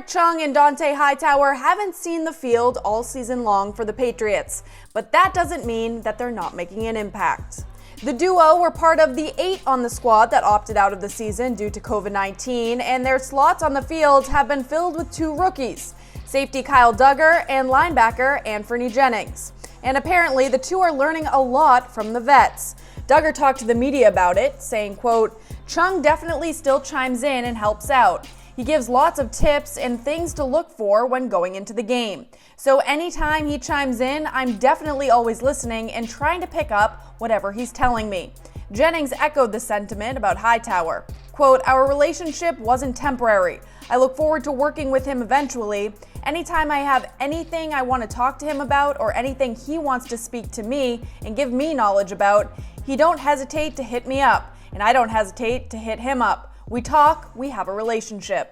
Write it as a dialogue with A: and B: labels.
A: Chung and Hightower haven't seen the field all season long for the Patriots, but that doesn't mean that they're not making an impact. The duo were part of the 8 on the squad that opted out of the season due to COVID-19, and their slots on the field have been filled with 2 rookies, safety Kyle Duggar and linebacker Anthony Jennings. And apparently the 2 are learning a lot from the vets. Duggar talked to the media about it, saying, quote, "Chung definitely still chimes in and helps out. He gives lots of tips and things to look for when going into the game. So anytime he chimes in, I'm definitely always listening and trying to pick up whatever he's telling me." Jennings echoed the sentiment about Hightower. Quote, "Our relationship wasn't temporary. I look forward to working with him eventually. Anytime I have anything I want to talk to him about or anything he wants to speak to me and give me knowledge about, he don't hesitate to hit me up, and I don't hesitate to hit him up. We talk, we have a relationship."